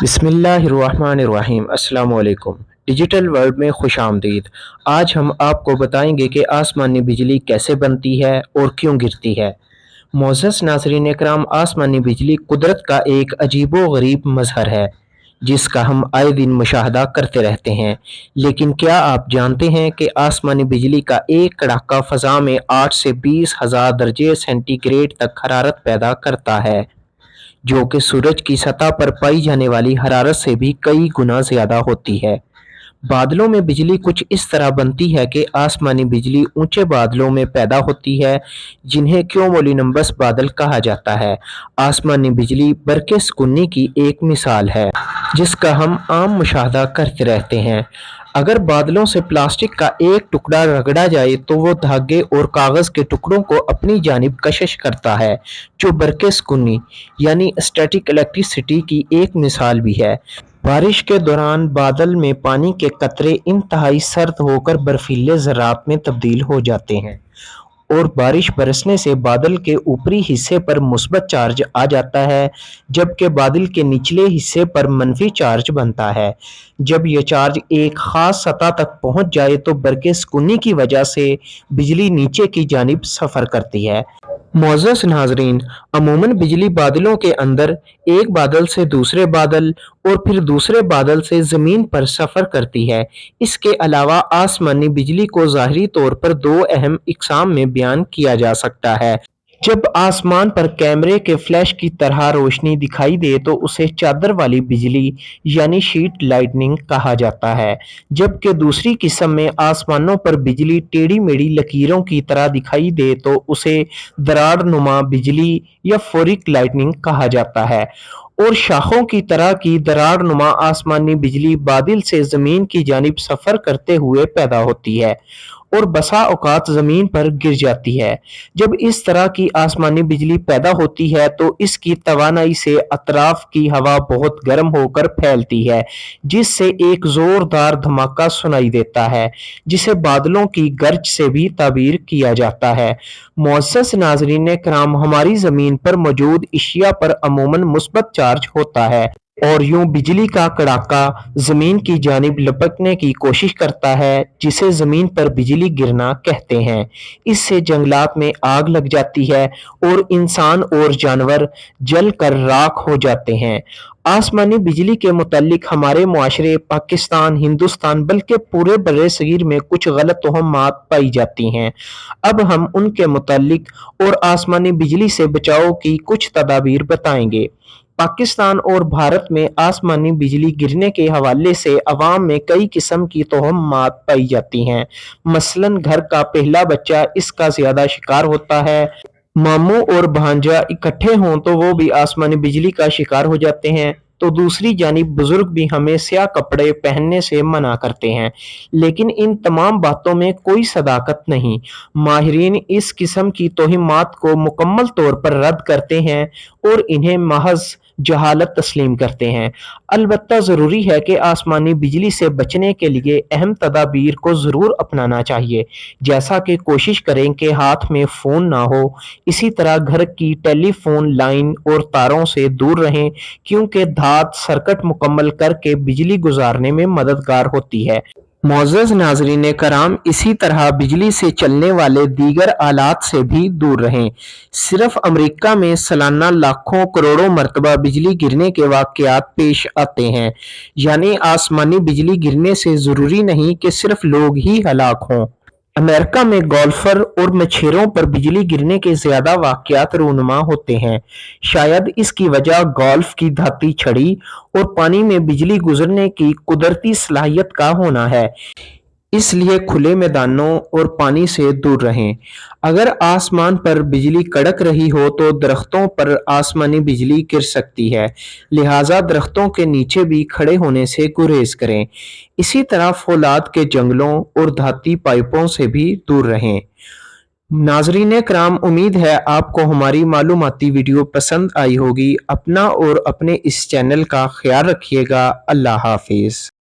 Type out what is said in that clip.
بسم اللہ الرحمن الرحیم۔ السلام علیکم۔ ڈیجیٹل ورلڈ میں خوش آمدید۔ آج ہم آپ کو بتائیں گے کہ آسمانی بجلی کیسے بنتی ہے اور کیوں گرتی ہے۔ معزز ناظرین اکرام، آسمانی بجلی قدرت کا ایک عجیب و غریب مظہر ہے جس کا ہم آئے دن مشاہدہ کرتے رہتے ہیں، لیکن کیا آپ جانتے ہیں کہ آسمانی بجلی کا ایک کڑاکا فضا میں 8 سے 20 ہزار درجے سینٹی گریڈ تک حرارت پیدا کرتا ہے، جو کہ سورج کی سطح پر پائی جانے والی حرارت سے بھی کئی گنا زیادہ ہوتی ہے۔ بادلوں میں بجلی کچھ اس طرح بنتی ہے کہ آسمانی بجلی اونچے بادلوں میں پیدا ہوتی ہے، جنہیں کیومولینمبس بادل کہا جاتا ہے۔ آسمانی بجلی برق سکونی کی ایک مثال ہے جس کا ہم عام مشاہدہ کرتے رہتے ہیں۔ اگر بادلوں سے پلاسٹک کا ایک ٹکڑا رگڑا جائے تو وہ دھاگے اور کاغذ کے ٹکڑوں کو اپنی جانب کشش کرتا ہے، جو برق سکونی یعنی اسٹیٹک الیکٹریسٹی کی ایک مثال بھی ہے۔ بارش کے دوران بادل میں پانی کے قطرے انتہائی سرد ہو کر برفیلے ذرات میں تبدیل ہو جاتے ہیں اور بارش برسنے سے بادل کے اوپری حصے پر مثبت چارج آ جاتا ہے، جبکہ بادل کے نچلے حصے پر منفی چارج بنتا ہے۔ جب یہ چارج ایک خاص سطح تک پہنچ جائے تو برق سکونی کی وجہ سے بجلی نیچے کی جانب سفر کرتی ہے۔ معزز ناظرین، عموماً بجلی بادلوں کے اندر ایک بادل سے دوسرے بادل اور پھر دوسرے بادل سے زمین پر سفر کرتی ہے۔ اس کے علاوہ آسمانی بجلی کو ظاہری طور پر دو اہم اقسام میں بیان کیا جا سکتا ہے۔ جب آسمان پر کیمرے کے فلیش کی طرح روشنی دکھائی دے تو اسے چادر والی بجلی یعنی شیٹ لائٹننگ کہا جاتا ہے، جبکہ دوسری قسم میں آسمانوں پر بجلی ٹیڑھی میڑھی لکیروں کی طرح دکھائی دے تو اسے دراڑ نما بجلی یا فورک لائٹننگ کہا جاتا ہے۔ اور شاخوں کی طرح کی دراڑ نما آسمانی بجلی بادل سے زمین کی جانب سفر کرتے ہوئے پیدا ہوتی ہے اور بسا اوقات زمین پر گر جاتی ہے۔ جب اس طرح کی آسمانی بجلی پیدا ہوتی ہے تو اس کی توانائی سے اطراف کی ہوا بہت گرم ہو کر پھیلتی ہے، جس سے ایک زوردار دھماکہ سنائی دیتا ہے، جسے بادلوں کی گرج سے بھی تعبیر کیا جاتا ہے۔ معزز ناظرین کرام، ہماری زمین پر موجود اشیاء پر عموماً مثبت چارج ہوتا ہے اور یوں بجلی کا کڑاکا زمین کی جانب لپکنے کی کوشش کرتا ہے، جسے زمین پر بجلی گرنا کہتے ہیں۔ اس سے جنگلات میں آگ لگ جاتی ہے اور انسان اور جانور جل کر راکھ ہو جاتے ہیں۔ آسمانی بجلی کے متعلق ہمارے معاشرے، پاکستان، ہندوستان بلکہ پورے برِ صغیر میں کچھ غلط توہمات پائی جاتی ہیں۔ اب ہم ان کے متعلق اور آسمانی بجلی سے بچاؤ کی کچھ تدابیر بتائیں گے۔ پاکستان اور بھارت میں آسمانی بجلی گرنے کے حوالے سے عوام میں کئی قسم کی توہمات پائی جاتی ہیں۔ مثلاً گھر کا پہلا بچہ اس کا زیادہ شکار ہوتا ہے، ماموں اور بھانجا اکٹھے ہوں تو وہ بھی آسمانی بجلی کا شکار ہو جاتے ہیں، تو دوسری جانب بزرگ بھی ہمیں سیاہ کپڑے پہننے سے منع کرتے ہیں۔ لیکن ان تمام باتوں میں کوئی صداقت نہیں۔ ماہرین اس قسم کی توہمات کو مکمل طور پر رد کرتے ہیں اور انہیں محض جہالت تسلیم کرتے ہیں۔ البتہ ضروری ہے کہ آسمانی بجلی سے بچنے کے لیے اہم تدابیر کو ضرور اپنانا چاہیے، جیسا کہ کوشش کریں کہ ہاتھ میں فون نہ ہو، اسی طرح گھر کی ٹیلی فون لائن اور تاروں سے دور رہیں، کیونکہ دھات سرکٹ مکمل کر کے بجلی گزارنے میں مددگار ہوتی ہے۔ معزز ناظرین کرام، اسی طرح بجلی سے چلنے والے دیگر آلات سے بھی دور رہیں۔ صرف امریکہ میں سالانہ لاکھوں کروڑوں مرتبہ بجلی گرنے کے واقعات پیش آتے ہیں، یعنی آسمانی بجلی گرنے سے ضروری نہیں کہ صرف لوگ ہی ہلاک ہوں۔ امریکہ میں گولفر اور مچھیروں پر بجلی گرنے کے زیادہ واقعات رونما ہوتے ہیں۔ شاید اس کی وجہ گولف کی دھاتی چھڑی اور پانی میں بجلی گزرنے کی قدرتی صلاحیت کا ہونا ہے، اس لیے کھلے میدانوں اور پانی سے دور رہیں۔ اگر آسمان پر بجلی کڑک رہی ہو تو درختوں پر آسمانی بجلی گر سکتی ہے، لہٰذا درختوں کے نیچے بھی کھڑے ہونے سے گریز کریں۔ اسی طرح فولاد کے جنگلوں اور دھاتی پائپوں سے بھی دور رہیں۔ ناظرین کرام، امید ہے آپ کو ہماری معلوماتی ویڈیو پسند آئی ہوگی۔ اپنا اور اپنے اس چینل کا خیال رکھیے گا۔ اللہ حافظ۔